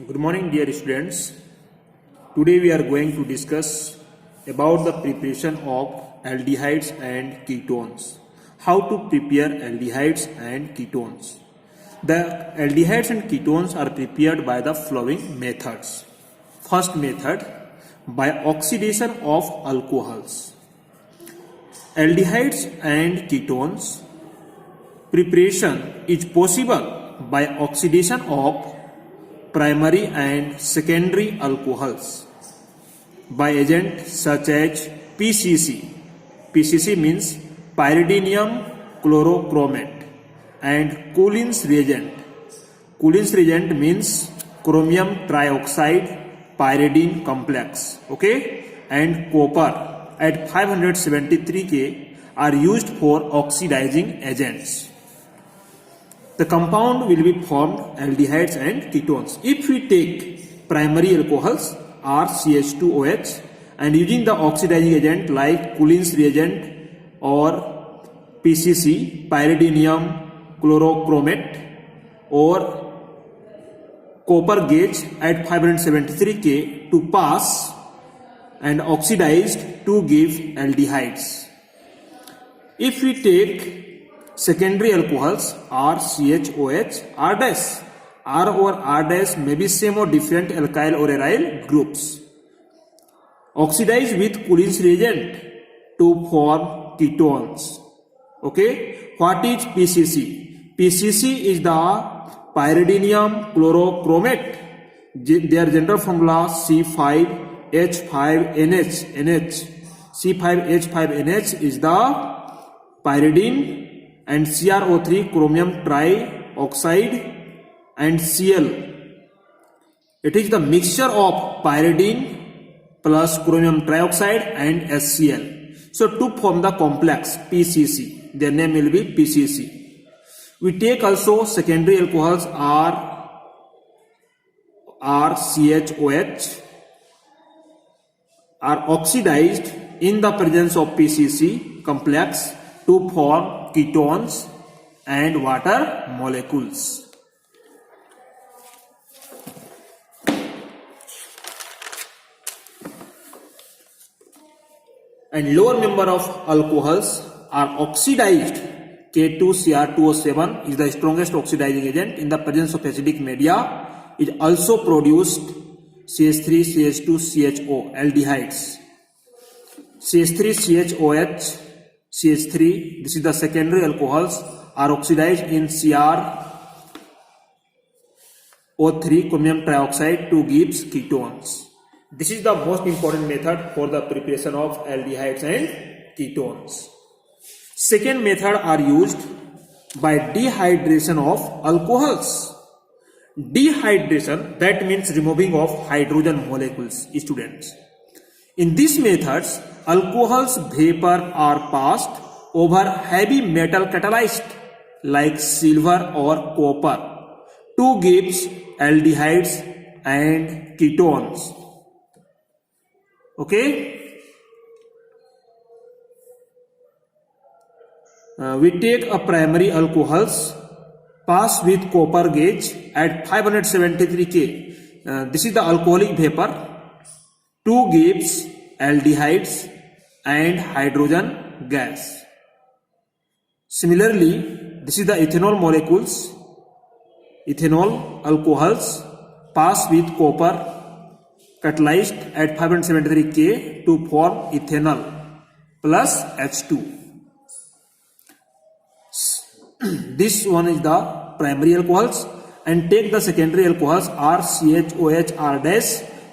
Good morning, dear students. Today we are going to discuss about the preparation of aldehydes and ketones. How to prepare aldehydes and ketones. The aldehydes and ketones are prepared by the following methods. First method, by oxidation of alcohols. Aldehydes and ketones preparation is possible by oxidation of primary and secondary alcohols by agents such as PCC. PCC means pyridinium chlorochromate, and Coulin's reagent. Coulin's reagent means chromium trioxide pyridine complex. Okay, and copper at 573 K are used for oxidizing agents. The compound will be formed aldehydes and ketones. If we take primary alcohols RCH2OH and using the oxidizing agent like Coulin's reagent or PCC, pyridinium chlorochromate, or copper gauge at 573 K to pass and oxidized to give aldehydes. If we take secondary alcohols RCHOH, R-, R or R- may be same or different alkyl or aryl groups. Oxidize with Coulin's reagent to form ketones. Okay, what is PCC? PCC is the pyridinium chlorochromate. Their general formula C5H5NH. C5H5NH is the pyridine and CrO3 chromium trioxide and Cl. It is the mixture of pyridine plus chromium trioxide and HCl. So to form the complex PCC, their name will be PCC. We take also secondary alcohols RCHOH are oxidized in the presence of PCC complex to form ketones and water molecules. And lower number of alcohols are oxidized. K2Cr2O7 is the strongest oxidizing agent in the presence of acidic media. It also produced CH3, CH2, CHO aldehydes. CH3, CHOH, CH3, this is the secondary alcohols, are oxidized in CrO3 chromium trioxide to give ketones. This is the most important method for the preparation of aldehydes and ketones. Second method are used by dehydration of alcohols. Dehydration, that means removing of hydrogen molecules, students. In these methods, alcohol's vapor are passed over heavy metal catalyst like silver or copper to give aldehydes and ketones. Okay. We take a primary alcohols, pass with copper gauge at 573 K. This is the alcoholic vapor to gives aldehydes and hydrogen gas. Similarly, this is the ethanol molecules, ethanol alcohols pass with copper catalyzed at 573 K to form ethanol plus H2. This one is the primary alcohols, and take the secondary alcohols RCHOH, R-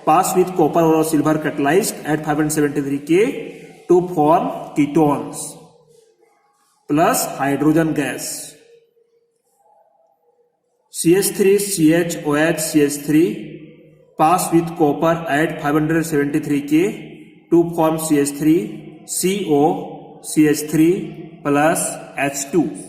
pass with copper or silver catalyzed at 573 K to form ketones plus hydrogen gas. CH3, CHOH, CH3 pass with copper at 573 K to form CH3, CO, CH3 plus H2.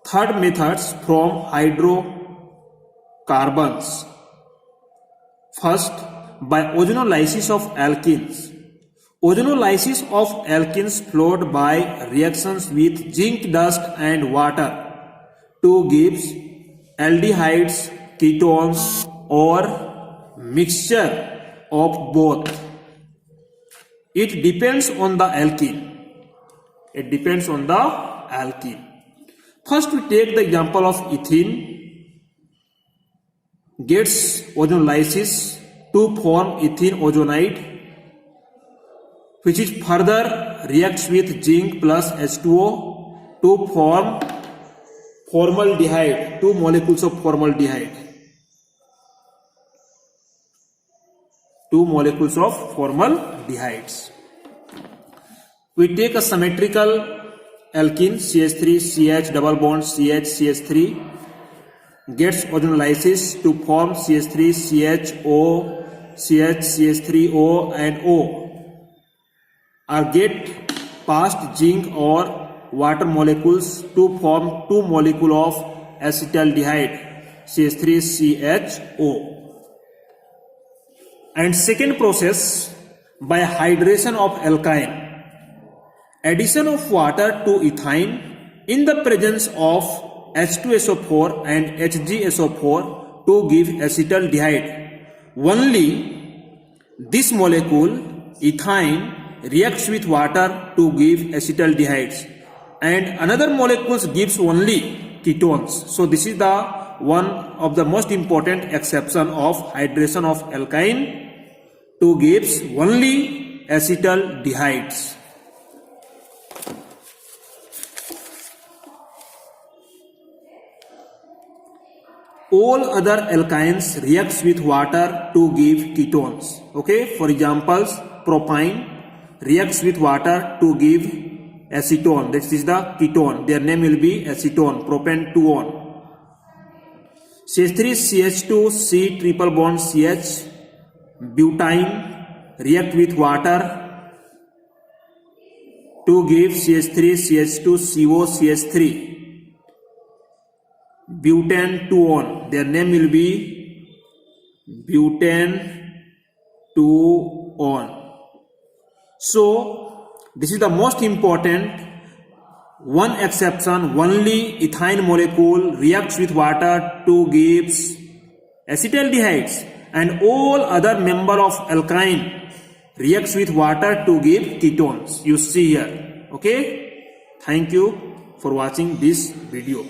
Third methods from hydrocarbons. First, by ozonolysis of alkenes. Ozonolysis of alkenes followed by reactions with zinc dust and water to gives aldehydes, ketones, or mixture of both. It depends on the alkene. It depends on the alkene. First, we take the example of ethene. Gets ozonolysis to form ethene ozonide, which is further reacts with zinc plus H2O to form formaldehyde, 2 molecules of formaldehyde. 2 molecules of formaldehydes. We take a symmetrical alkene CH3 CH double bond CH CH3, gets ozonolysis to form CH3 CHO CH CH3O and O, or get past zinc or water molecules to form 2 molecule of acetaldehyde CH3CHO. And second process, by hydration of alkyne, addition of water to ethyne in the presence of H2SO4 and HgSO4 to give acetaldehyde. Only this molecule ethyne reacts with water to give acetaldehydes, and another molecule gives only ketones. So this is the one of the most important exception of hydration of alkyne to gives only acetaldehydes. All other alkynes reacts with water to give ketones. Okay, for examples, propine reacts with water to give acetone. This is the ketone. Their name will be acetone, propane-2-on. CH3CH2C triple bond CH, butane react with water to give CH3CH2CO CH3, butane-2-on. Their name will be butane-2-on. So this is the most important one exception. Only ethyne molecule reacts with water to gives acetaldehydes, and all other member of alkyne reacts with water to give ketones. You see here. Okay, thank you for watching this video.